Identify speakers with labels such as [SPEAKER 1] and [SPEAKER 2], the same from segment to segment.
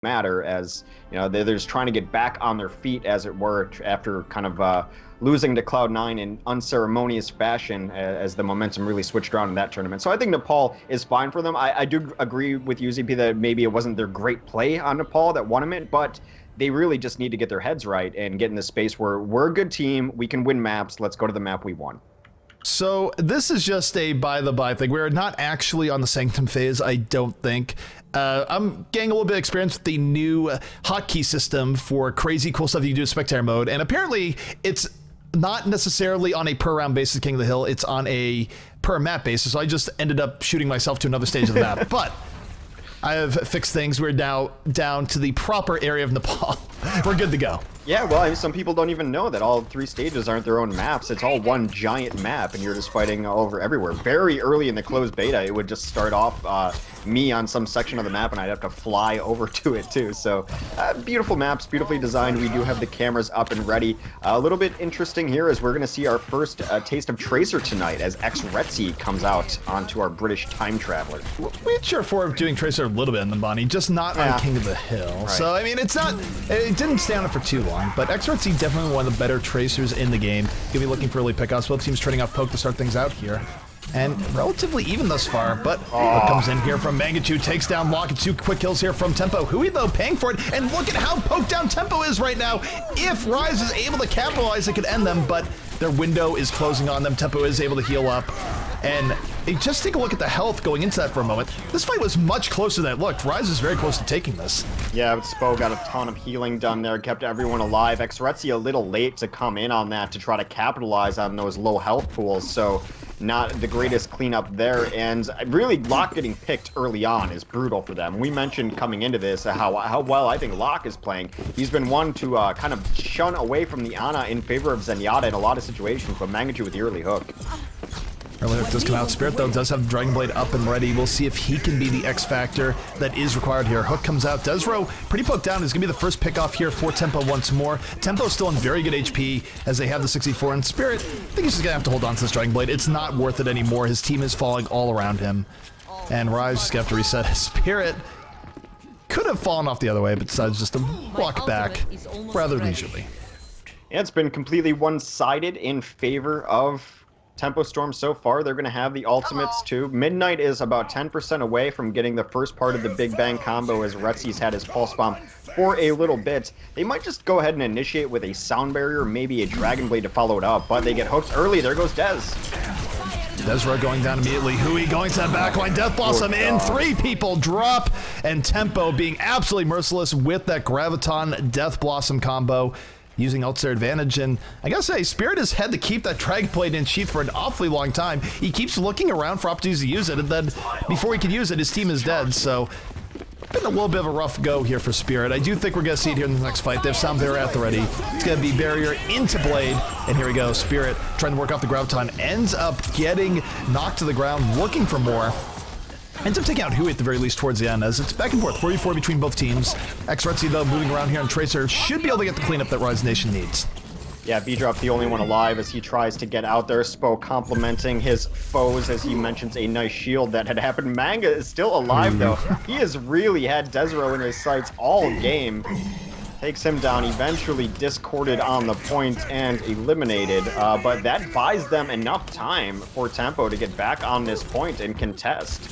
[SPEAKER 1] matter, as you know, they're just trying to get back on their feet, as it were, after kind of losing to Cloud9 in unceremonious fashion, as the momentum really switched around in that tournament. So I think Nepal is fine for them. I do agree with you, ZP, that maybe it wasn't their great play on Nepal that won them it, but they really just need to get their heads right and get in the space where we're a good team, we can win maps, let's go to the map we won.
[SPEAKER 2] So this is just a by-the-by thing. We're not actually on the Sanctum phase, I don't think. I'm getting a little bit of experience with the new hotkey system for crazy cool stuff you can do in spectator mode, and apparently it's not necessarily on a per round basis, King of the Hill, it's on a per map basis, so I just ended up shooting myself to another stage of the map. But I have fixed things. We're now down to the proper area of Nepal. We're good to go.
[SPEAKER 1] Yeah, well, I mean, some people don't even know that all 3 stages aren't their own maps. It's all one giant map, and you're just fighting all over everywhere. Very early in the closed beta, it would just start off me on some section of the map, and I'd have to fly over to it, too. So, beautiful maps, beautifully designed. We do have the cameras up and ready. A little bit interesting here is we're going to see our first taste of Tracer tonight, as X-Retzi comes out onto our British time traveler.
[SPEAKER 2] We cheer for doing Tracer a little bit in the Bonnie, just not on King of the Hill. Right. So, I mean, it's not... It didn't stay on it for too long, but X-Retzi definitely one of the better Tracers in the game. Gonna be looking for early pickups. Both teams trading off Poke to start things out here. And relatively even thus far, but what comes in here from Mangachu, takes down Lock, and 2 quick kills here from Tempo. Hui, though, paying for it, and look at how poked down Tempo is right now. If Rise is able to capitalize, it could end them, but their window is closing on them. Tempo is able to heal up, and just take a look at the health going into that for a moment. This fight was much closer than it looked. Rise is very close to taking this. Yeah,
[SPEAKER 1] Spo got a ton of healing done there, kept everyone alive. X-Retzi a little late to come in on that to try to capitalize on those low health pools, so not the greatest cleanup there, and really Locke getting picked early on is brutal for them. We mentioned coming into this how well I think Locke is playing. He's been one to kind of shun away from the Ana in favor of Zenyatta in a lot of situations, but Mangachu with the early hook.
[SPEAKER 2] Early hook does come out. Spirit, though, does have the Dragon Blade up and ready. We'll see if he can be the X factor that is required here. Hook comes out. Desro, pretty poked down, is going to be the first pick off here for Tempo once more. Tempo's still in very good HP as they have the 64. And Spirit, I think he's just going to have to hold on to this Dragon Blade. It's not worth it anymore. His team is falling all around him. And Rise just going to have to reset his Spirit. Could have fallen off the other way, but decides just to walk back rather leisurely.
[SPEAKER 1] Yeah, it's been completely one-sided in favor of Tempo Storm so far. They're going to have the ultimates too. Midnight is about 10% away from getting the first part of the Big Bang combo, as Retzi's had his Pulse Bomb for a little bit. They might just go ahead and initiate with a Sound Barrier, maybe a Dragon Blade to follow it up, but they get hooked early. There goes Dez.
[SPEAKER 2] Desra going down immediately. Hui going to the backline. Death Blossom in. 3 people drop, and Tempo being absolutely merciless with that Graviton Death Blossom combo, using ult to their advantage. And I gotta say, Spirit has had to keep that Dragon Blade in sheath for an awfully long time. He keeps looking around for opportunities to use it, and then before he can use it, his team is dead. So been a little bit of a rough go here for Spirit. I do think we're gonna see it here in the next fight. They have Sound Barrier at the ready. It's gonna be Barrier into Blade, and here we go. Spirit trying to work off the Graviton, ends up getting knocked to the ground, looking for more. Ends up taking out Hui at the very least towards the end, as it's back and forth, 44 between both teams. X-Retzi, though, moving around here on Tracer, should be able to get the cleanup that Rise Nation needs.
[SPEAKER 1] Yeah, B-Drop the only one alive as he tries to get out there. Spo complimenting his foes as he mentions a nice shield that had happened. Manga is still alive, though. He has really had Desro in his sights all game. Takes him down, eventually discorded on the point and eliminated, but that buys them enough time for Tempo to get back on this point and contest.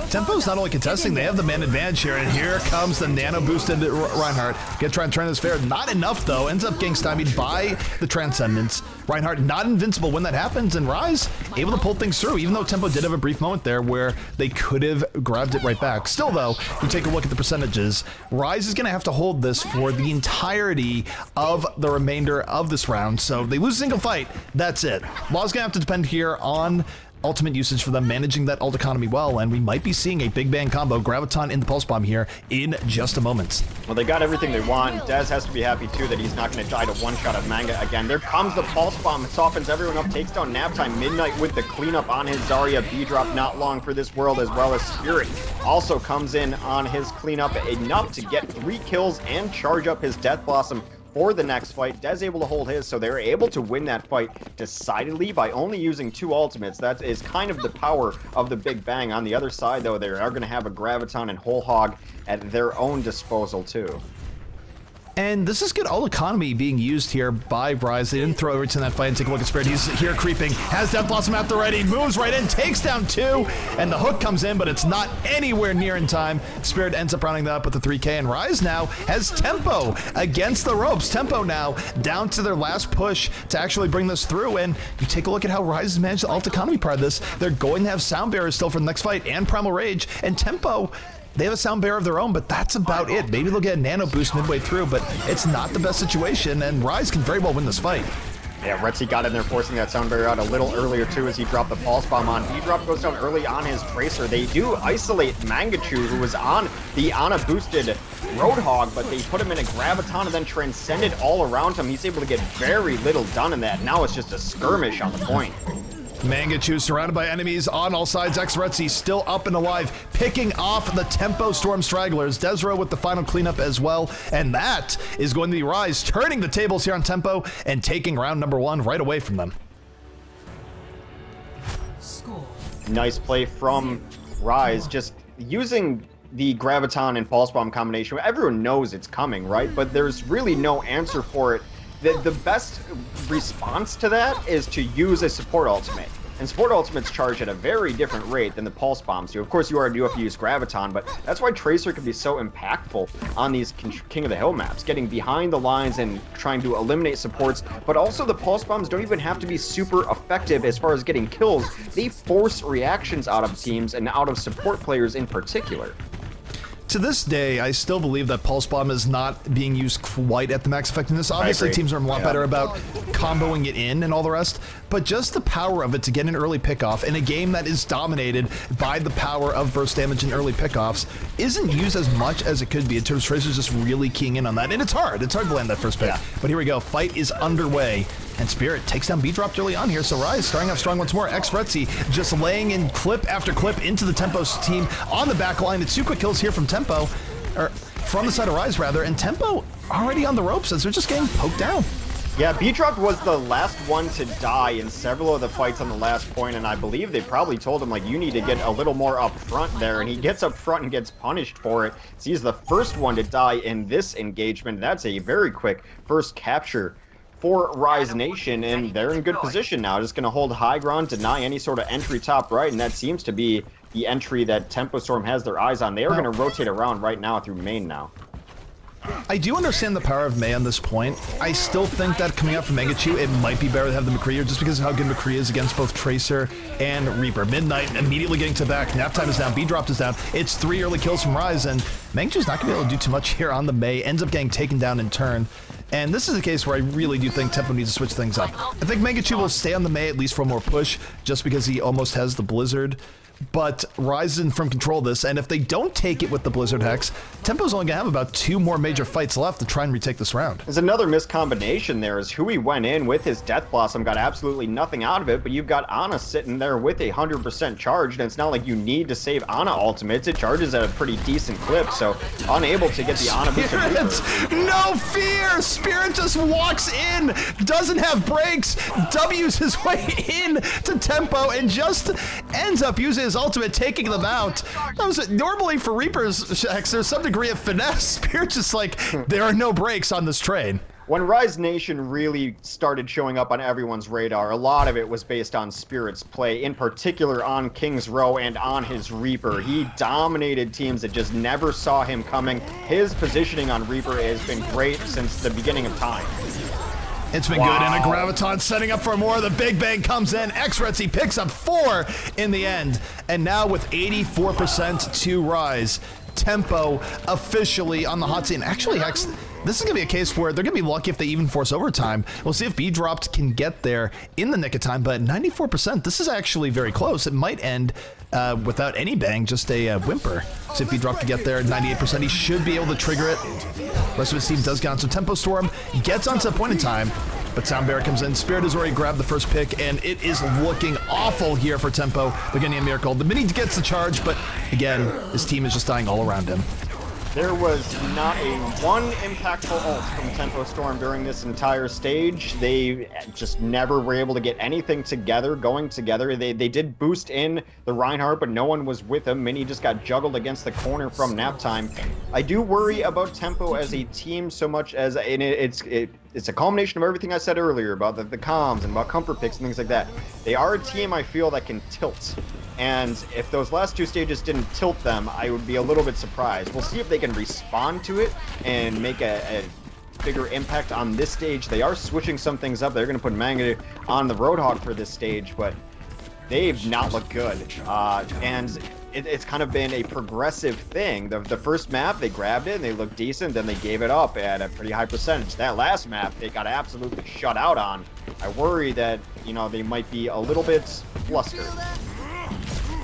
[SPEAKER 2] Tempo's not only contesting, they have the man advantage here, and here comes the nano-boosted Reinhardt. Gonna try and turn this fair. Not enough, though. Ends up getting stymied by the Transcendence. Reinhardt not invincible when that happens, and Rise able to pull things through, even though Tempo did have a brief moment there where they could have grabbed it right back. Still, though, if you take a look at the percentages, Rise is going to have to hold this for the entirety of the remainder of this round. So they lose a single fight, that's it. Law's going to have to depend here on ultimate usage for them, managing that ult economy well, and we might be seeing a Big Bang combo, Graviton in the Pulse Bomb here in just a moment.
[SPEAKER 1] Well, they got everything they want. Dez has to be happy too that he's not going to die to one-shot of Manga again. There comes the Pulse Bomb, it softens everyone up, takes down Naptime. Midnight with the cleanup on his Zarya. B-Drop not long for this world, as well as Spirit also comes in on his cleanup, enough to get 3 kills and charge up his Death Blossom for the next fight. Dez able to hold his, so they're able to win that fight decidedly by only using 2 ultimates. That is kind of the power of the Big Bang. On the other side, though, they are going to have a Graviton and Whole Hog at their own disposal, too.
[SPEAKER 2] And this is good ult economy being used here by Rise. They didn't throw everything in that fight and take a look at Spirit. He's here creeping, has Death Blossom at the ready, moves right in, takes down 2, and the hook comes in, but it's not anywhere near in time. Spirit ends up rounding that up with the 3K, and Rise now has Tempo against the ropes. Tempo now down to their last push to actually bring this through, and you take a look at how Rise has managed the ult economy part of this. They're going to have Sound Barriers still for the next fight, and Primal Rage, and Tempo, they have a sound barrier of their own, but that's about it. Maybe they'll get a nano boost midway through, but it's not the best situation, and Rise can very well win this fight.
[SPEAKER 1] Yeah, Retzi got in there forcing that sound barrier out a little earlier too as he dropped the pulse bomb on. B-Drop goes down early on his Tracer. They do isolate Mangachu, who was on the Ana boosted Roadhog, but they put him in a Graviton and then transcended all around him. He's able to get very little done in that. Now it's just a skirmish on the point.
[SPEAKER 2] Mangachu surrounded by enemies on all sides. Retzi still up and alive, picking off the Tempo Storm Stragglers. Desro with the final cleanup as well, and that is going to be Rise turning the tables here on Tempo and taking round number 1 right away from them.
[SPEAKER 1] Nice play from Rise, just using the Graviton and Pulse Bomb combination. Everyone knows it's coming, right? But there's really no answer for it. The best response to that is to use a support ultimate. And support ultimates charge at a very different rate than the pulse bombs do. Of course, you do have to use Graviton, but that's why Tracer can be so impactful on these King of the Hill maps, getting behind the lines and trying to eliminate supports. But also, the pulse bombs don't even have to be super effective as far as getting kills. They force reactions out of teams and out of support players in particular.
[SPEAKER 2] To this day, I still believe that Pulse Bomb is not being used quite at the max effectiveness. Obviously, teams are a lot better about comboing it in and all the rest, but just the power of it to get an early pickoff in a game that is dominated by the power of burst damage and early pickoffs isn't used as much as it could be in terms of Tracer's just really keying in on that. And it's hard to land that first pick. But here we go, fight is underway. And Spirit takes down B-Drop early on here, so Rise starting off strong once more. Retzi just laying in clip after clip into the Tempo's team on the back line. It's 2 quick kills here from Tempo, or from the side of Rise rather, and Tempo already on the ropes as they're just getting poked down.
[SPEAKER 1] Yeah, B-Drop was the last one to die in several of the fights on the last point, and I believe they probably told him, like, you need to get a little more up front there, and he gets up front and gets punished for it. So he's the first one to die in this engagement. That's a very quick first capture for Rise Nation, and they're in good position now. Just going to hold high ground, deny any sort of entry top right, and that seems to be the entry that Tempo Storm has their eyes on. They are going to rotate around right now through main now.
[SPEAKER 2] I do understand the power of Mei on this point. I still think that coming out from Mangachu, it might be better to have the McCree here just because of how good McCree is against both Tracer and Reaper. Midnight immediately getting to back. Nap time is down. B-Drop is down. It's 3 early kills from Rise, and Mangachu's not going to be able to do too much here on the Mei. Ends up getting taken down in turn. And this is a case where I really do think Tempo needs to switch things up. I think Mangachu will stay on the Mei at least for a more push, just because he almost has the Blizzard. But Rise is from control of this, and if they don't take it with the Blizzard Hex, Tempo's only going to have about 2 more major fights left to try and retake this round.
[SPEAKER 1] There's another miscombination there, as Hui went in with his Death Blossom, got absolutely nothing out of it, but you've got Ana sitting there with 100% charged, and it's not like you need to save Ana ultimates. It charges at a pretty decent clip, so unable to get the Ana boosted.
[SPEAKER 2] No fear! Spirit just walks in, doesn't have brakes, W's his way in to Tempo, and just ends up using his ultimate, taking them out. That was normally for Reaper's Hex, there's some degree of finesse. Spirit's just like, there are no brakes on this train.
[SPEAKER 1] When Rise Nation really started showing up on everyone's radar, a lot of it was based on Spirit's play, in particular on King's Row and on his Reaper. He dominated teams that just never saw him coming. His positioning on Reaper has been great since the beginning of time.
[SPEAKER 2] It's been good, and a Graviton setting up for more. The Big Bang comes in. Retzi picks up 4 in the end. And now with 84% to Rise, Tempo officially on the hot seat. And actually, Hex, this is going to be a case where they're going to be lucky if they even force overtime. We'll see if B-Dropped can get there in the nick of time, but 94%, this is actually very close. It might end without any bang, just a whimper. So if B-Dropped to get there, 98%, he should be able to trigger it. Rest of his team does get on. So Tempo Storm gets onto the point in time, but Sound Barrier comes in. Spirit has already grabbed the first pick, and it is looking awful here for Tempo. They're getting a miracle. The mini gets the charge, but again, his team is just dying all around him.
[SPEAKER 1] There was not a one impactful ult from Tempo Storm during this entire stage. They just never were able to get anything together, going together. They did boost in the Reinhardt, but no one was with him. Mini just got juggled against the corner from nap time. I do worry about Tempo as a team so much as, and it's a culmination of everything I said earlier about the comms and about comfort picks and things like that. They are a team I feel that can tilt. And if those last two stages didn't tilt them, I would be a little bit surprised. We'll see if they can respond to it and make a bigger impact on this stage. They are switching some things up. They're going to put Manga on the Roadhog for this stage, but they've not looked good. And it's kind of been a progressive thing. The first map, they grabbed it and they looked decent, then they gave it up at a pretty high percentage. That last map, they got absolutely shut out on. I worry that, you know, they might be a little bit flustered.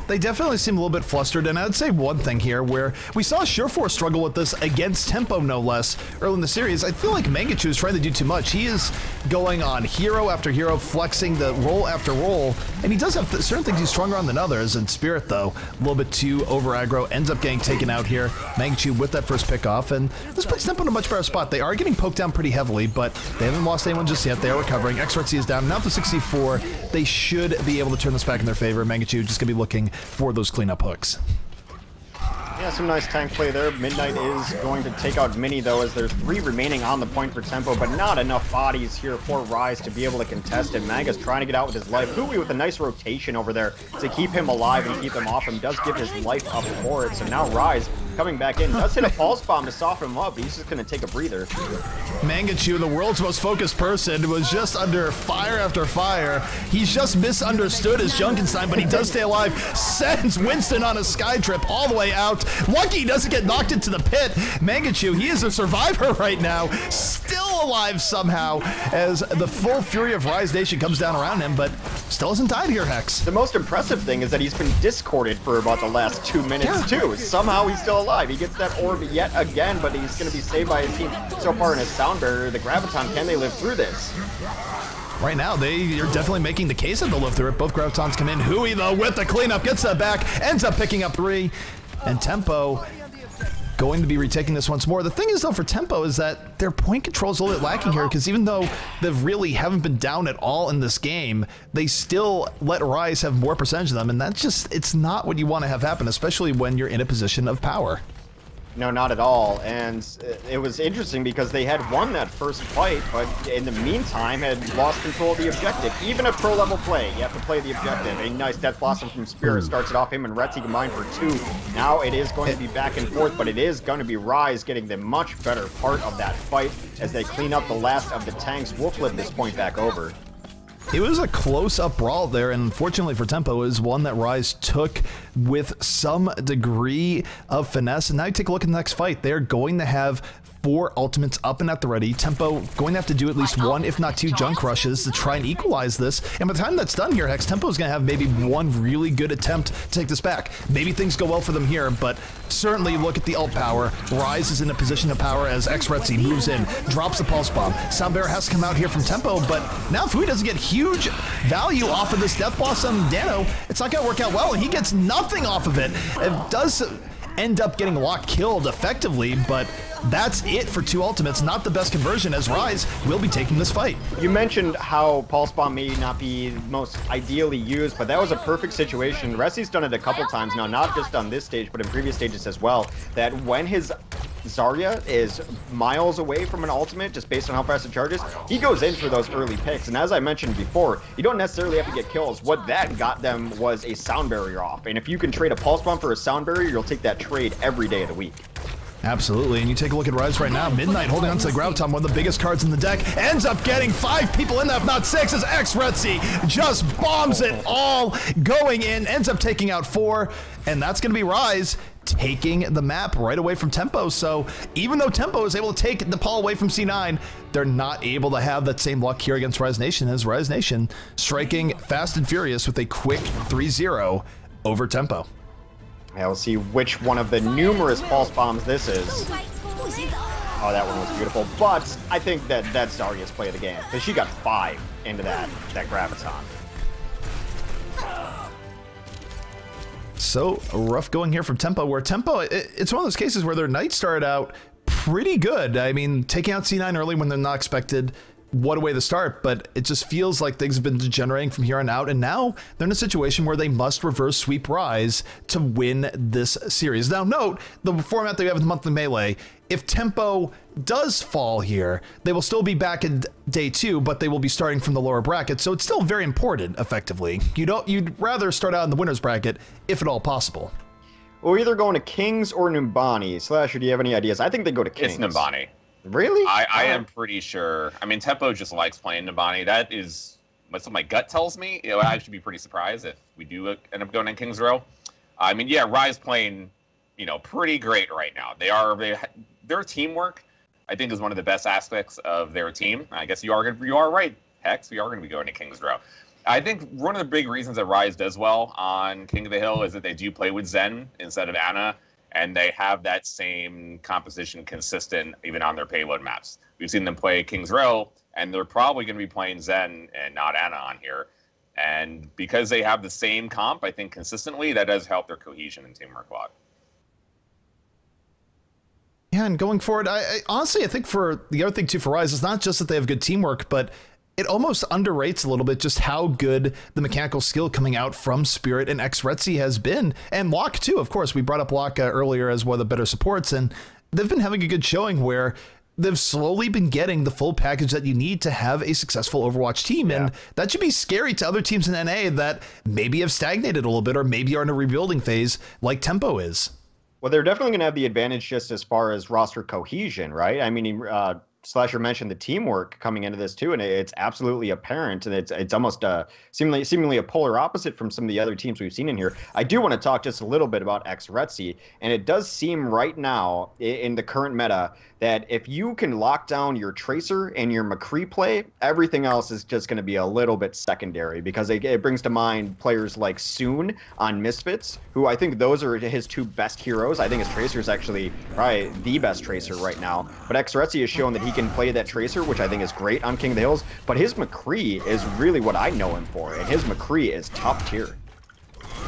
[SPEAKER 2] They definitely seem a little bit flustered, and I'd say one thing here where we saw Sureforce struggle with this against Tempo, no less, early in the series. I feel like Mangachu is trying to do too much. He is going on hero after hero, flexing the role after role, and he does have certain things he's stronger on than others. And Spirit, though, a little bit too over aggro, ends up getting taken out here. Mangachu with that first pick off, and this puts Tempo in a much better spot. They are getting poked down pretty heavily, but they haven't lost anyone just yet. They are recovering. XRC is down, now to 64. They should be able to turn this back in their favor. Mangachu just going to be looking for those cleanup hooks.
[SPEAKER 1] Yeah, some nice tank play there. Midnight is going to take out Mini, though, as there's 3 remaining on the point for Tempo, but not enough bodies here for Rise to be able to contest it. Maga's trying to get out with his life. Hui with a nice rotation over there to keep him alive and keep him off him. Does give his life up for it, so now Rise coming back in. Does hit a pulse bomb to soften him up, but he's just going to take a breather.
[SPEAKER 2] Mangachu, the world's most focused person, was just under fire after fire. He's just misunderstood as Junkenstein, but he does stay alive. Sends Winston on a sky trip all the way out. Lucky he doesn't get knocked into the pit. Mangachu, he is a survivor right now, still alive somehow, as the full fury of Rise Nation comes down around him, but still hasn't died here, Hex.
[SPEAKER 1] The most impressive thing is that he's been discorded for about the last 2 minutes, too. Somehow he's still alive. He gets that orb yet again, but he's going to be saved by his team so far in his sound barrier. The Graviton, can they live through this?
[SPEAKER 2] Right now, they are definitely making the case that they'll live through it. Both Gravitons come in. Hui, though, with the cleanup, gets that back, ends up picking up 3. And Tempo going to be retaking this once more. The thing is, though, for Tempo is that their point control is a little bit lacking here, because even though they really haven't been down at all in this game, they still let Rise have more percentage of them, and that's just, it's not what you want to have happen, especially when you're in a position of power.
[SPEAKER 1] No, not at all. And it was interesting because they had won that first fight, but in the meantime had lost control of the objective. Even at pro level play, you have to play the objective. A nice Death Blossom from Spirit starts it off. Him and Retzi combined for 2. Now it is going to be back and forth, but it is going to be Rise getting the much better part of that fight as they clean up the last of the tanks. We'll flip this point back over.
[SPEAKER 2] It was a close-up brawl there, and unfortunately for Tempo, is one that Rise took with some degree of finesse. And now you take a look at the next fight. They're going to have 4 ultimates up and at the ready. Tempo going to have to do at least 1, if not 2 junk rushes to try and equalize this. And by the time that's done here, Hex, Tempo is going to have maybe 1 really good attempt to take this back. Maybe things go well for them here, but certainly look at the ult power. Rise is in a position of power as XRetzi moves in, drops the pulse bomb. Soundbearer has to come out here from Tempo, but now if Hui doesn't get huge value off of this Death Blossom Dano, it's not going to work out well, and he gets nothing off of it. It does end up getting Lock killed effectively, but that's it for 2 ultimates. Not the best conversion, as Rise will be taking this fight.
[SPEAKER 1] You mentioned how Pulse Bomb may not be most ideally used, but that was a perfect situation. Resi's done it a couple times now, not just on this stage, but in previous stages as well, that when his Zarya is miles away from an ultimate, just based on how fast it charges, he goes in for those early picks. And as I mentioned before, you don't necessarily have to get kills. What that got them was a sound barrier off. And if you can trade a Pulse Bomb for a sound barrier, you'll take that trade every day of the week.
[SPEAKER 2] Absolutely, and you take a look at Rise right now. Midnight holding on to the Graviton, one of the biggest cards in the deck, ends up getting 5 people in that, if not 6, as XRetzi just bombs it all, going in, ends up taking out 4, and that's going to be Rise taking the map right away from Tempo. So even though Tempo is able to take Nepal away from C9, they're not able to have that same luck here against Rise Nation, as Rise Nation striking fast and furious with a quick 3-0 over Tempo.
[SPEAKER 1] Yeah, we'll see which one of the numerous pulse bombs this is. Oh, that one was beautiful. But I think that that's Zarya's play of the game, because she got 5 into that Graviton.
[SPEAKER 2] So rough going here from Tempo, where Tempo, it's one of those cases where their night started out pretty good. I mean, taking out C9 early when they're not expected, what a way to start, but it just feels like things have been degenerating from here on out, and now they're in a situation where they must reverse sweep Rise to win this series. Now note, the format that we have with the monthly melee, if Tempo does fall here, they will still be back in day 2, but they will be starting from the lower bracket, so it's still very important, effectively. You'd rather start out in the winner's bracket, if at all possible.
[SPEAKER 1] Well, we're either going to Kings or Numbani. Slasher, do you have any ideas? I think they go to Kings.
[SPEAKER 3] It's Numbani.
[SPEAKER 1] Really?
[SPEAKER 3] I am pretty sure. I mean, Tempo just likes playing Numbani. That is what my gut tells me. You know, I should be pretty surprised if we do end up going in Kings Row. I mean, yeah, Rise playing, you know, pretty great right now. Their teamwork, I think, is one of the best aspects of their team. I guess you are right, Hex. We are going to be going to Kings Row. I think one of the big reasons that Rise does well on King of the Hill is that they do play with Zen instead of Ana, and they have that same composition consistent even on their payload maps. We've seen them play Kings Row, and they're probably going to be playing Zen and not Ana on here. And because they have the same comp, I think consistently, that does help their cohesion and teamwork a lot.
[SPEAKER 2] Yeah, and going forward, I honestly, I think for the other thing too for Rise, it's not just that they have good teamwork, but it almost underrates a little bit just how good the mechanical skill coming out from Spirit and Xretzi has been. And Locke too, of course. We brought up Locke earlier as one of the better supports, and they've been having a good showing where they've slowly been getting the full package that you need to have a successful Overwatch team. Yeah. And that should be scary to other teams in NA that maybe have stagnated a little bit or maybe are in a rebuilding phase like Tempo is.
[SPEAKER 1] Well, they're definitely going to have the advantage just as far as roster cohesion, right? I mean, Slasher mentioned the teamwork coming into this too, and it's absolutely apparent, and it's almost seemingly a polar opposite from some of the other teams we've seen in here. I do want to talk just a little bit about Xretzi, and it does seem right now in the current meta that if you can lock down your Tracer and your McCree play, everything else is just going to be a little bit secondary, because it brings to mind players like Soon on Misfits, who I think those are his two best heroes. I think his Tracer is actually probably the best Tracer right now, but Xretzi has shown that he can play that Tracer, which I think is great on King of the Hills, but his McCree is really what I know him for, and his McCree is top tier.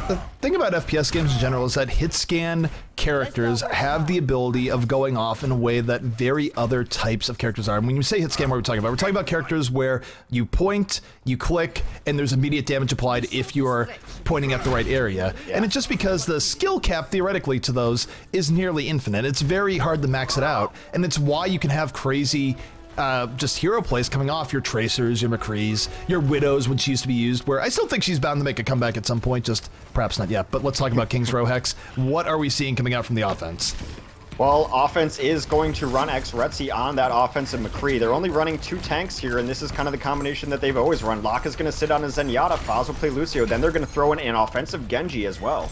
[SPEAKER 2] The thing about FPS games in general is that hit scan characters have the ability of going off in a way that very other types of characters are. And when you say hit scan, what are we talking about? We're talking about characters where you point, you click, and there's immediate damage applied if you are pointing at the right area. Yeah. And it's just because the skill cap, theoretically, to those is nearly infinite. It's very hard to max it out, and it's why you can have crazy just hero plays coming off your Tracers, your McCrees, your Widows, when she used to be used, where I still think she's bound to make a comeback at some point, just perhaps not yet. But let's talk about Kings Row, Hex. What are we seeing coming out from the offense?
[SPEAKER 1] Well, offense is going to run Xretzi on that offensive McCree. They're only running 2 tanks here, and this is kind of the combination that they've always run. Locke is going to sit on a Zenyatta, Faz will play Lucio, then they're going to throw in an offensive Genji as well.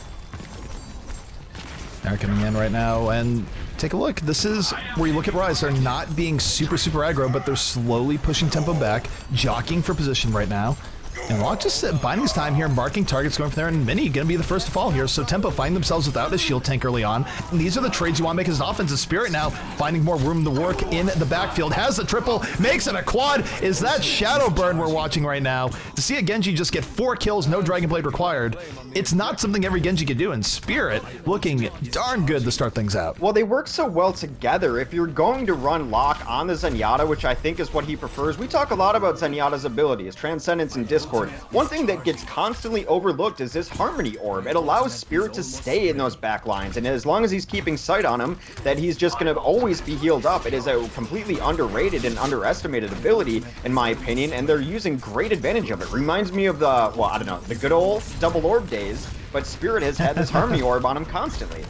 [SPEAKER 2] They're coming in right now, and take a look. This is where you look at Rise. They're not being super aggro, but they're slowly pushing tempo back, jockeying for position right now. And Locke just biding his time here, marking targets, going from there, and Mini going to be the first to fall here. So Tempo find themselves without a shield tank early on. And these are the trades you want to make as an offensive. Spirit now finding more room to work in the backfield. Has the triple, makes it a quad. Is that Shadow Burn we're watching right now? To see a Genji just get 4 kills, no Dragon Blade required, it's not something every Genji can do. And Spirit looking darn good to start things out.
[SPEAKER 1] Well, they work so well together. If you're going to run Locke on the Zenyatta, which I think is what he prefers, we talk a lot about Zenyatta's abilities, Transcendence and Discord. One thing that gets constantly overlooked is this Harmony Orb. It allows Spirit to stay in those back lines, and as long as he's keeping sight on him, that he's just going to always be healed up. It is a completely underrated and underestimated ability, in my opinion, and they're using great advantage of it. Reminds me of the, well, I don't know, the good old Double Orb days, but Spirit has had this Harmony Orb on him constantly.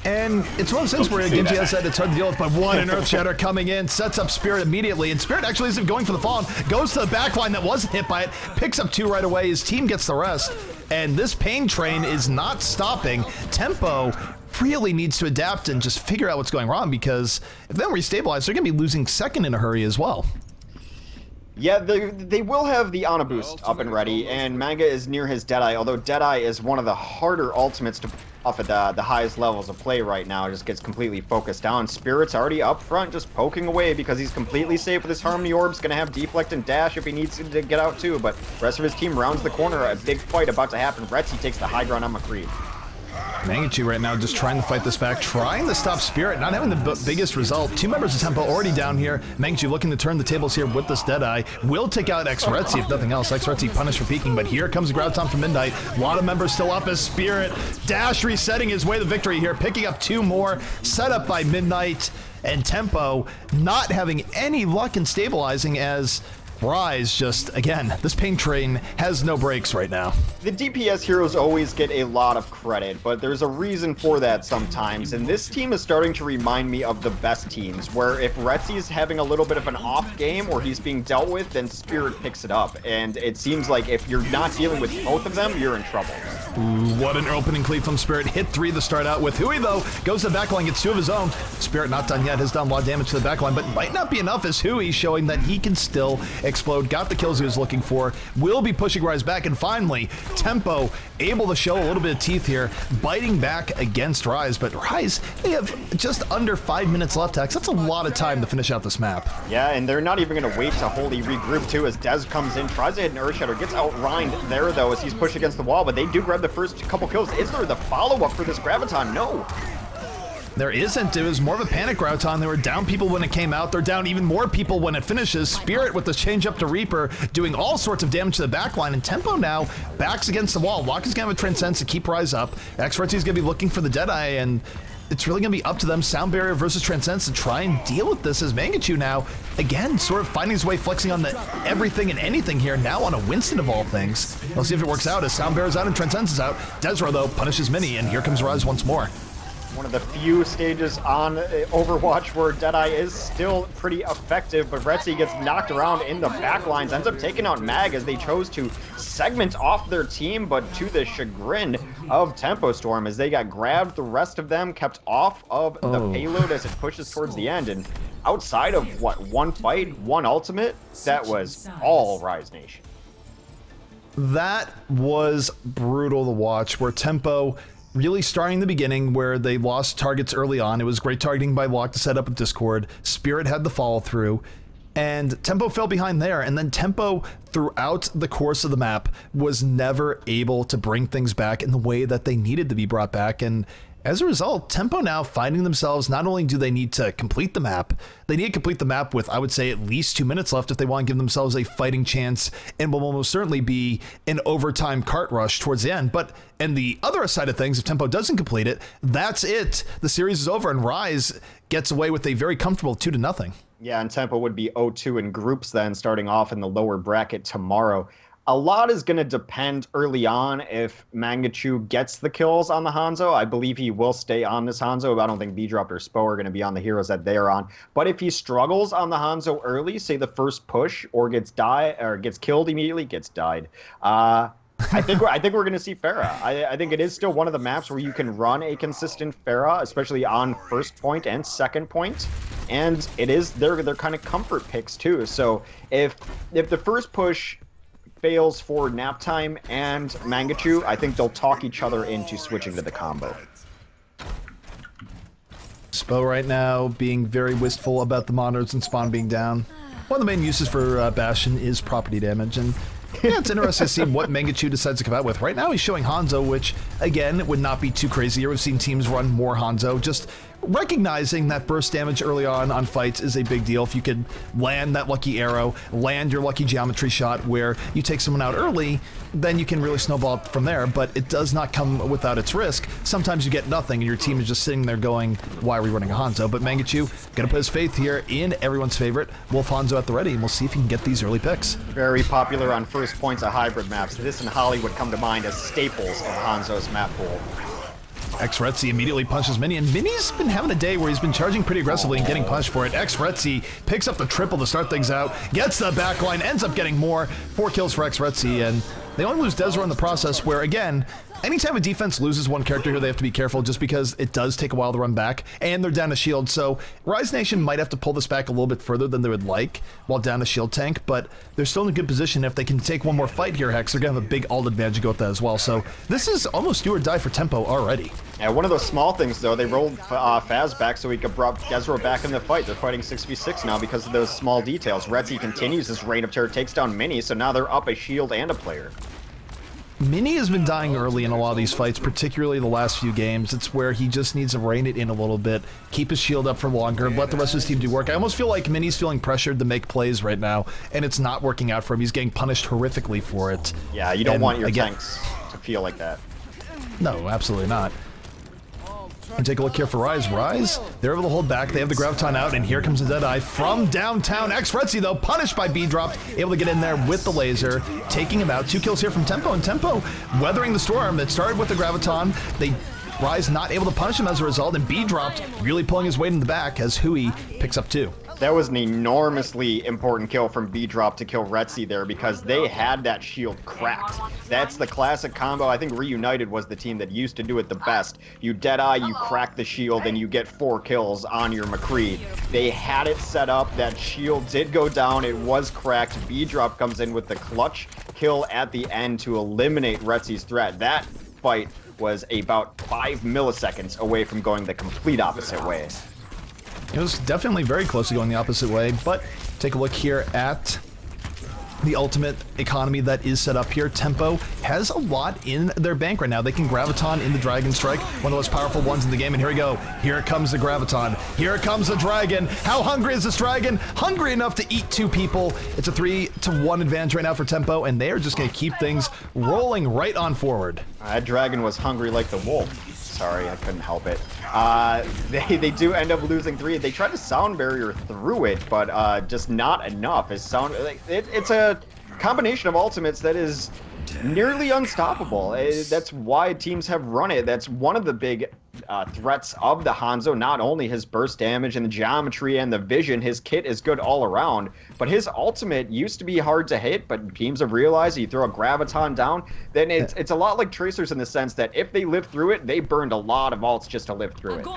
[SPEAKER 2] And it's one of those things where Genji has said it's hard to deal with, but one, an Earth Shatter coming in, sets up Spirit immediately, and Spirit actually isn't going for the Fallen, goes to the backline that wasn't hit by it, picks up 2 right away, his team gets the rest, and this pain train is not stopping. Tempo really needs to adapt and just figure out what's going wrong, because if they don't restabilize, they're going to be losing second in a hurry as well.
[SPEAKER 1] Yeah, they will have the Ana boost up and ready, and Manga is near his Deadeye, although Deadeye is one of the harder ultimates to off at the highest levels of play right now. It just gets completely focused down. Spirit's already up front, just poking away because he's completely safe with his Harmony Orbs. Gonna have Deflect and Dash if he needs to get out too, but the rest of his team rounds the corner. A big fight about to happen. Retzi takes the high ground on McCree.
[SPEAKER 2] Mangachu right now just trying to fight this back, trying to stop Spirit, not having the biggest result. Two members of Tempo already down here. Mangachu looking to turn the tables here with this Deadeye. Will take out X-Retzi if nothing else. X-Retzi punished for peeking, but here comes Graviton from Midnight. A lot of members still up as Spirit. Dash resetting his way to victory here, picking up two more. Set up by Midnight, and Tempo not having any luck in stabilizing as Rise just, again, this pain train has no brakes right now.
[SPEAKER 1] The DPS heroes always get a lot of credit, but there's a reason for that sometimes, and this team is starting to remind me of the best teams, where if Retzi is having a little bit of an off game or he's being dealt with, then Spirit picks it up, and it seems like if you're not dealing with both of them, you're in trouble.
[SPEAKER 2] Ooh, what an opening cleave from Spirit. Hit 3 to start out with. Hui, though, goes to the backline, gets 2 of his own. Spirit not done yet, has done a lot of damage to the backline, but might not be enough as Hui showing that he can still explode. Got the kills he was looking for. Will be pushing Rise back, and finally, Tempo able to show a little bit of teeth here, biting back against Rise, but Rise, they have just under 5 minutes left, Hex. That's a lot of time to finish out this map.
[SPEAKER 1] Yeah, and they're not even going to wait to wholly regroup, too, as Dez comes in, tries to hit an Earth Shatter, gets outrhined there, though, as he's pushed against the wall, but they do grab the first couple kills. Is there the follow-up for this Graviton? No.
[SPEAKER 2] There isn't. It was more of a panic Graviton. They were down people when it came out. They're down even more people when it finishes. Spirit with the change up to Reaper, doing all sorts of damage to the backline. And Tempo now backs against the wall. Walk is going to have a Transcends to keep Rise up. X-Retzi is going to be looking for the Deadeye, and it's really going to be up to them, Sound Barrier versus Transcends, to try and deal with this as Mangachu now, again, sort of finding his way, flexing on the everything and anything here, now on a Winston of all things. We'll see if it works out as Sound Barrier's out and Transcends is out. Desra, though, punishes Mini, and here comes Rise once more.
[SPEAKER 1] One of the few stages on Overwatch where Deadeye is still pretty effective, but Retzi gets knocked around in the backlines, ends up taking out Mag as they chose to segment off their team, but to the chagrin of Tempo Storm as they got grabbed, the rest of them kept off of the payload as it pushes towards the end. And outside of, what, one fight, one ultimate, that was all Rise Nation.
[SPEAKER 2] That was brutal to watch, where Tempo really starting the beginning where they lost targets early on. It was great targeting by Lock to set up a Discord. Spirit had the follow through, and Tempo fell behind there. And then Tempo, throughout the course of the map, was never able to bring things back in the way that they needed to be brought back. And as a result, Tempo now finding themselves, not only do they need to complete the map, they need to complete the map with, I would say, at least 2 minutes left if they want to give themselves a fighting chance, and will almost certainly be an overtime cart rush towards the end. But, and the other side of things, if Tempo doesn't complete it, that's it. The series is over, and Rise gets away with a very comfortable 2-0.
[SPEAKER 1] Yeah, and Tempo would be 0-2 in groups then, starting off in the lower bracket tomorrow. A lot is going to depend early on if Mangachu gets the kills on the Hanzo. I believe he will stay on this Hanzo. I don't think B-Drop or Spo are going to be on the heroes that they're on. But if he struggles on the Hanzo early, say the first push, or gets killed immediately, I think we're going to see Pharah. I think it is still one of the maps where you can run a consistent Pharah, especially on first point and second point. And it is they're kind of comfort picks too. So if the first push fails for Naptime and Mangachu, I think they'll talk each other into switching to the combo.
[SPEAKER 2] Spo right now being very wistful about the monitors and spawn being down. One of the main uses for Bastion is property damage, and yeah, it's interesting to see what Mangachu decides to come out with. Right now he's showing Hanzo, which, again, would not be too crazy here. We've seen teams run more Hanzo, just recognizing that burst damage early on fights is a big deal. If you could land that lucky arrow, land your lucky geometry shot where you take someone out early, then you can really snowball up from there, but it does not come without its risk. Sometimes you get nothing and your team is just sitting there going, why are we running a Hanzo? But Mangachu gonna put his faith here in everyone's favorite Wolf Hanzo at the ready, and we'll see if he can get these early picks.
[SPEAKER 1] Very popular on first points of hybrid maps. This and Hollywood come to mind as staples of Hanzo's map pool.
[SPEAKER 2] X-Retzi immediately punches Mini, and Mini's been having a day where he's been charging pretty aggressively and getting punished for it. X-Retzi picks up the triple to start things out, gets the backline, ends up getting more. 4 kills for X-Retzi, and they only lose Desra in the process, where, again, anytime a defense loses one character here, they have to be careful just because it does take a while to run back, and they're down a shield. So Rise Nation might have to pull this back a little bit further than they would like while down a shield tank, but they're still in a good position. If they can take one more fight here, Hex, they're going to have a big ult advantage to go with that as well. So this is almost do or die for Tempo already.
[SPEAKER 1] Yeah, one of those small things, though, they rolled Faz back so he could bring Gezro back in the fight. They're fighting 6v6 now because of those small details. Retzi continues his reign of terror, takes down Mini, so now they're up a shield and a player.
[SPEAKER 2] Mini has been dying early in a lot of these fights, particularly the last few games. It's where he just needs to rein it in a little bit, keep his shield up for longer, let the rest of his team do work. I almost feel like Mini's feeling pressured to make plays right now, and it's not working out for him. He's getting punished horrifically for it.
[SPEAKER 1] Yeah, you don't want your tanks to feel like that.
[SPEAKER 2] No, absolutely not. And take a look here for Rise. Rise, they're able to hold back. They have the Graviton out, and here comes the Deadeye from downtown. Retzi, though, punished by B-Drop, able to get in there with the laser, taking him out. 2 kills here from Tempo, and Tempo weathering the storm that started with the Graviton. Rise not able to punish him as a result, and B-Dropped really pulling his weight in the back as Hui picks up 2.
[SPEAKER 1] That was an enormously important kill from B-Drop to kill Retzi there because they had that shield cracked. That's the classic combo. I think Reunited was the team that used to do it the best. You Deadeye, you crack the shield, and you get 4 kills on your McCree. They had it set up. That shield did go down. It was cracked. B-Drop comes in with the clutch kill at the end to eliminate Retzi's threat. That fight was about 5 milliseconds away from going the complete opposite way.
[SPEAKER 2] It was definitely very close to going the opposite way, but take a look here at the ultimate economy that is set up here. Tempo has a lot in their bank right now. They can Graviton in the Dragon Strike, one of the most powerful ones in the game, and here we go. Here comes the Graviton. Here comes the Dragon. How hungry is this Dragon? Hungry enough to eat 2 people. It's a 3-to-1 advantage right now for Tempo, and they are just going to keep things rolling right on forward.
[SPEAKER 1] That Dragon was hungry like the wolf. Sorry, I couldn't help it. They do end up losing 3. They tried to sound barrier through it, but just not enough. It's a combination of ultimates that is nearly unstoppable. That's why teams have run it. That's one of the big threats of the Hanzo. Not only his burst damage and the geometry and the vision, his kit is good all around, but his ultimate used to be hard to hit, but teams have realized you throw a Graviton down, then it's a lot like Tracers in the sense that if they live through it, they burned a lot of ults just to live through it.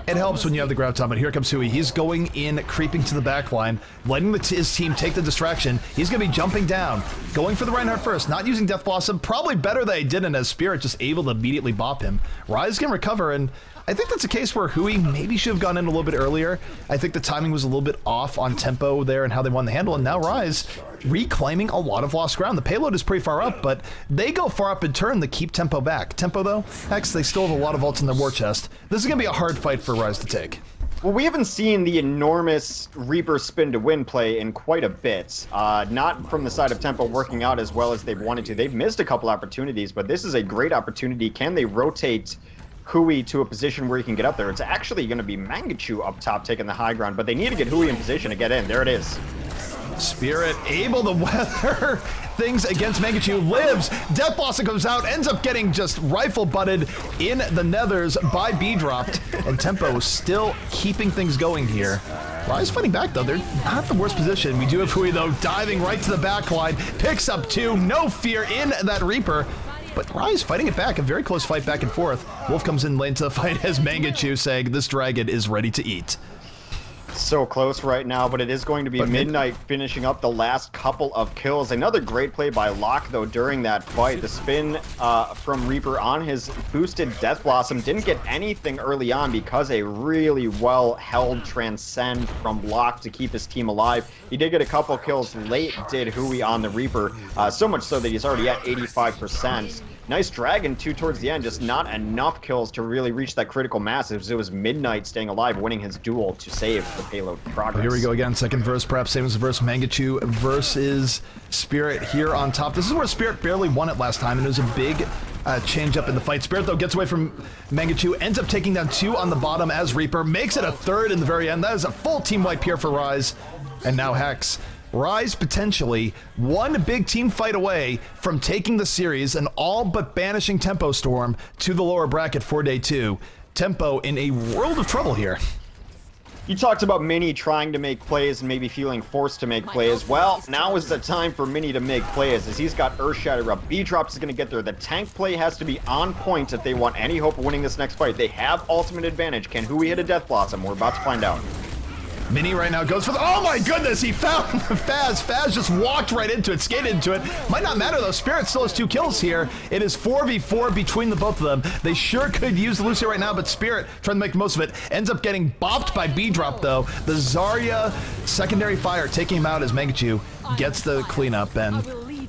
[SPEAKER 2] It helps when you have the Graviton, but here comes Hui. He's going in, creeping to the back line, letting his team take the distraction. He's going to be jumping down, going for the Reinhardt first, not using Death Blossom. Probably better that he didn't, as Spirit just able to immediately bop him. Rise can recover, and I think that's a case where Hui maybe should have gone in a little bit earlier. I think the timing was a little bit off on Tempo there and how they won the handle, and now Rise reclaiming a lot of lost ground. The payload is pretty far up, but they go far up in turn to keep Tempo back. Tempo, though, Hex, they still have a lot of ults in their war chest. This is going to be a hard fight for Rise to take.
[SPEAKER 1] Well, we haven't seen the enormous Reaper spin to win play in quite a bit. Not from the side of Tempo working out as well as they've wanted to. They've missed a couple opportunities, but this is a great opportunity. Can they rotate Hui to a position where he can get up there? It's actually going to be Mangachu up top taking the high ground, but they need to get Hui in position to get in. There it is.
[SPEAKER 2] Spirit able to weather things against Mangachu, lives. Death Blossom comes out, ends up getting just rifle butted in the nethers by B-Dropped, and Tempo still keeping things going here. Rise fighting back, though. They're not the worst position. We do have Hui, though, diving right to the back line, picks up 2, no fear in that Reaper. But Rise fighting it back, a very close fight back and forth. Wolf comes in late into the fight as Mangachu saying this dragon is ready to eat.
[SPEAKER 1] So close right now, but it is going to be Midnight finishing up the last couple of kills. Another great play by Locke, though, during that fight. The spin from Reaper on his boosted Death Blossom didn't get anything early on because a really well-held Transcend from Locke to keep his team alive. He did get a couple kills late, did Hui on the Reaper, so much so that he's already at 85%. Nice Dragon, too, towards the end. Just not enough kills to really reach that critical mass. It was Midnight staying alive, winning his duel to save the payload progress.
[SPEAKER 2] Here we go again. Second verse, perhaps same as the verse. Mangachu versus Spirit here on top. This is where Spirit barely won it last time, and it was a big change up in the fight. Spirit, though, gets away from Mangachu, ends up taking down 2 on the bottom as Reaper, makes it a 3rd in the very end. That is a full team wipe here for Rise. And now Hex. Rise potentially one big team fight away from taking the series and all but banishing Tempo Storm to the lower bracket for day 2. Tempo in a world of trouble here.
[SPEAKER 1] You talked about Mini trying to make plays and maybe feeling forced to make plays. Well, now is the time for Mini to make plays as he's got Earth Shatter up. B-Drops is going to get there. The tank play has to be on point if they want any hope of winning this next fight. They have ultimate advantage. Can Hui hit a Death Blossom? We're about to find out.
[SPEAKER 2] Mini right now goes for the... Oh my goodness, he found Faz. Faz just walked right into it, skated into it. Might not matter though, Spirit still has 2 kills here. It is 4v4 between the both of them. They sure could use the Lucio right now, but Spirit, trying to make the most of it, ends up getting bopped by B-Drop though. The Zarya secondary fire taking him out as Mangachu gets the cleanup, and I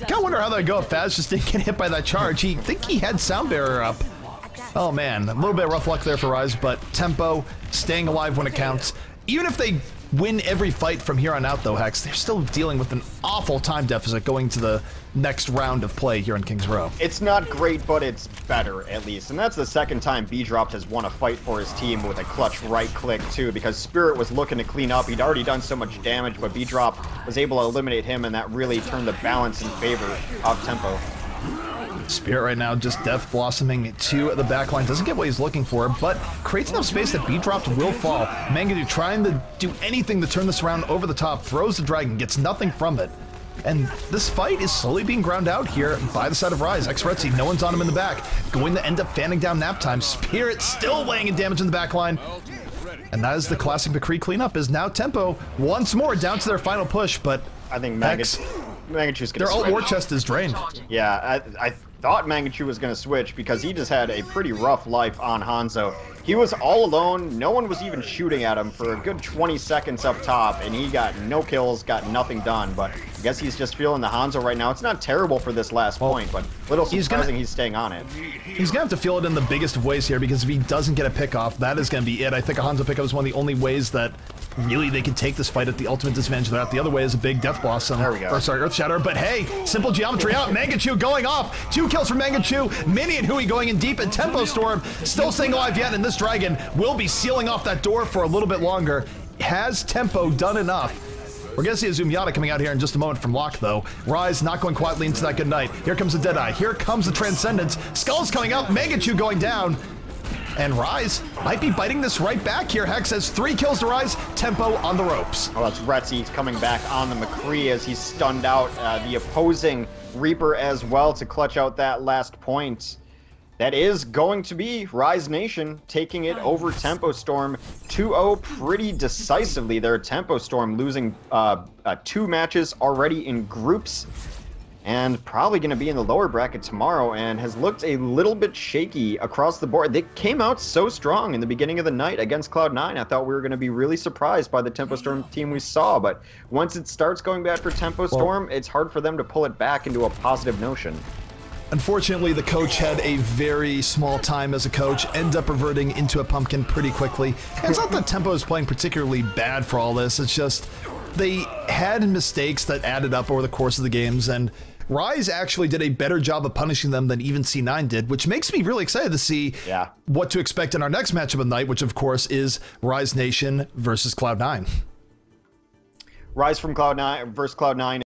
[SPEAKER 2] kinda wonder how that go if Faz just didn't get hit by that charge. He think he had Sound Barrier up. Oh man, a little bit of rough luck there for Rise, but Tempo staying alive when it counts. Even if they win every fight from here on out, though, Hex, they're still dealing with an awful time deficit going to the next round of play here in Kings Row.
[SPEAKER 1] It's not great, but it's better, at least. And that's the second time B-Dropped has won a fight for his team with a clutch right-click, too, because Spirit was looking to clean up. He'd already done so much damage, but B-Drop was able to eliminate him, and that really turned the balance in favor of Tempo.
[SPEAKER 2] Spirit right now just Death Blossoming to the backline. Doesn't get what he's looking for, but creates enough space that B-Dropped will fall. Mangachu trying to do anything to turn this around over the top, throws the dragon, gets nothing from it. And this fight is slowly being ground out here by the side of Rise. X-Retzi, no one's on him in the back. Going to end up fanning down nap time. Spirit still laying in damage in the backline. And that is the classic McCree cleanup, is now Tempo once more down to their final push, but
[SPEAKER 1] I think Mangachu's gonna
[SPEAKER 2] their
[SPEAKER 1] switch.
[SPEAKER 2] ult war chest is drained.
[SPEAKER 1] Yeah, I thought Mangachu was going to switch because he just had a pretty rough life on Hanzo. He was all alone. No one was even shooting at him for a good 20 seconds up top, and he got no kills, got nothing done. But I guess he's just feeling the Hanzo right now. It's not terrible for this last point, but a little surprising he's staying on it.
[SPEAKER 2] He's going to have to feel it in the biggest of ways here, because if he doesn't get a pick off, that is going to be it. I think a Hanzo pickup is one of the only ways that really they can take this fight at the ultimate disadvantage. That the other way is a big Death Blossom.
[SPEAKER 1] There we go.
[SPEAKER 2] Or sorry, Earth Shatter. But hey, simple geometry out. Mangachu going off. 2 kills from Mangachu. Mini and Hui going in deep, and Tempo Storm still staying alive yet, and this dragon will be sealing off that door for a little bit longer. Has Tempo done enough? We're going to see a Zoom-Yata coming out here in just a moment from Locke, though. Rise not going quietly into that good night. Here comes the Deadeye. Here comes the Transcendence. Skull's coming out. Mangachu going down. And Rise might be biting this right back here. Hex has 3 kills to Rise. Tempo on the ropes.
[SPEAKER 1] Well, that's Retzi coming back on the McCree as he's stunned out the opposing Reaper as well to clutch out that last point. That is going to be Rise Nation taking it over Tempo Storm 2-0 pretty decisively there. Tempo Storm losing 2 matches already in groups, and probably going to be in the lower bracket tomorrow, and has looked a little bit shaky across the board. They came out so strong in the beginning of the night against Cloud9. I thought we were going to be really surprised by the Tempo Storm team we saw, but once it starts going bad for Tempo Storm, it's hard for them to pull it back into a positive notion.
[SPEAKER 2] Unfortunately, the coach had a very small time as a coach, end up reverting into a pumpkin pretty quickly. And it's not that Tempo is playing particularly bad for all this, it's just they had mistakes that added up over the course of the games, and Rise actually did a better job of punishing them than even C9 did, which makes me really excited to see what to expect in our next matchup of the night, which of course is Rise Nation versus Cloud9.
[SPEAKER 1] Rise from Cloud9 versus Cloud9